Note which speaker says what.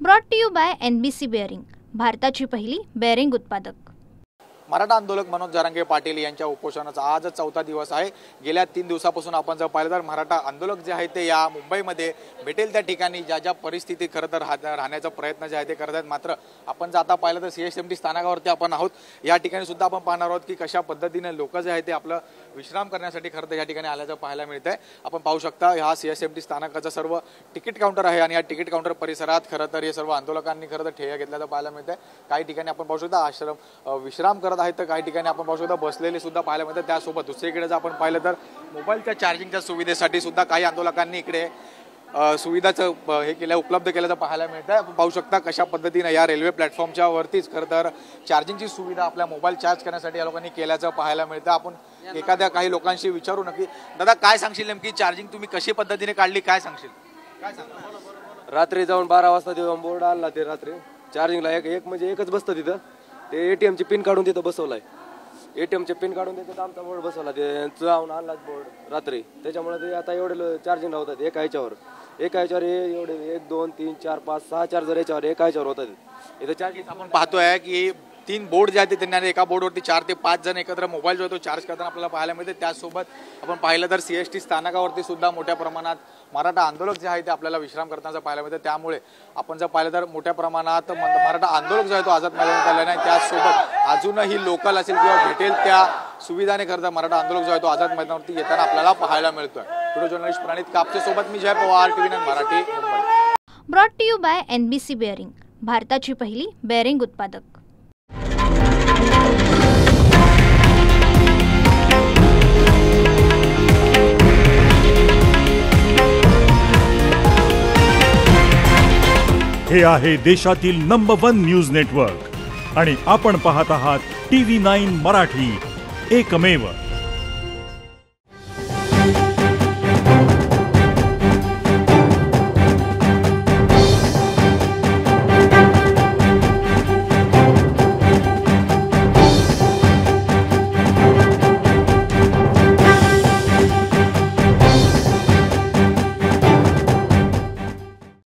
Speaker 1: Brought to you by NBC bearing, भारताची पहिली bearing उत्पादक।
Speaker 2: मराठा आंदोलक मनोज जरांगे पाटील यांच्या उपोषणाचा आज चौथा दिवस आहे। गेल्या 3 दिवसापासून आपण जर पाहिलं तर मराठा आंदोलक जे आहे ते या मुंबईमध्ये भेटेल त्या ठिकाणी ज्या परिस्थितीत खरं तर राहण्याचा प्रयत्न जे आहे ते करत आहेत। मात्र आपण जर आता पाहिलं तर CSMT स्थानकावरती आपण आहोत। या ठिकाणी सुद्धा आपण पाहणार आहोत की कशा पद्धतीने लोक जे आहे ते आपलं विश्राम करण्यासाठी खरं तर या ठिकाणी आल्याचं पाहायला मिळत आहे। आपण पाहू शकता हा CSMT स्थानकाचा सर्व तिकीट काउंटर आहे आणि या तिकीट काउंटर परिसरात खरं तर हे सर्व आंदोलकांनी खरं तर ठेया घेतल्याचं पाहायला मिळत आहे। काही ठिकाणी आपण पाहू शकता आश्रम विश्राम करत आहेत, तर काही ठिकाणी आपण पाहू शकता बसलेले सुद्धा पाहायला मिळतात। त्यासोबत दुसरीकडे जर आपण पाहिलं तर मोबाईलच्या चार्जिंगच्या सुविधेसाठी सुद्धा काही आंदोलकांनी इकडे सुविधाचं हे केलं उपलब्ध केल्याचं पाहायला मिळतं। आपण पाहू शकता कशा पद्धतीने या रेल्वे प्लॅटफॉर्मच्या वरतीच खरं तर चार्जिंगची सुविधा आपल्या मोबाईल चार्ज करण्यासाठी या लोकांनी केल्याचं पाहायला मिळतं। आपण एखाद्या काही लोकांशी विचारू नक्की दादा काय सांगशील, नेमकी चार्जिंग तुम्ही कशी पद्धतीने काढली, काय सांगशील? काय सांग
Speaker 3: रात्री जाऊन 12 वाजता तिथं बोर्ड आणला, ते रात्री चार्जिंगला एक म्हणजे एकच बसतं तिथं, ते ATMची पिन काढून तिथं बसवलाय। ATMचे पिन काढून तिथं आमचा बोर्ड बसवला, ते जाऊन आणला बोर्ड रात्री, त्याच्यामुळे ते आता एवढे चार्जिंग लावतात एका ह्याच्यावर एवढे 1 2 3 4 5 6 चार्जर याच्यावर एका ह्याच्यावर होतात। इथं चार्जिंग
Speaker 2: आपण पाहतोय की 3 बोर्ड जे आहेत त्यांनी एका बोर्डवरती 4 ते 5 जण एकत्र मोबाईल जो आहे तो चार्ज करताना आपल्याला पाहायला मिळते। त्यासोबत आपण पाहिलं तर CST स्थानकावरती सुद्धा मोठ्या प्रमाणात मराठा आंदोलक जे आहे ते आपल्याला विश्राम करताना पाहायला मिळते। त्यामुळे आपण जर पाहिलं तर मोठ्या प्रमाणात मराठा आंदोलक जो आहे तो आझाद मैदानात आलेला आहे। त्यासोबत अजूनही लोकल असेल किंवा भेटेल त्या सुविधाने करता मराठा आंदोलक जो आहे तो आझाद मैदानावरती येताना आपल्याला पाहायला मिळतोय। व्हिडिओ जर्नलिस्ट प्रणित कापसे सोबत मी Jay Pawar, TV9 Marathi, Mumbai.
Speaker 1: Brought to you by NBC bearing, भारताची पहिली बेअरिंग उत्पादक।
Speaker 4: हे आहे देशातील नंबर 1 न्यूज नेटवर्क आणि आपण पाहत आहात TV9 मराठी, एकमेव।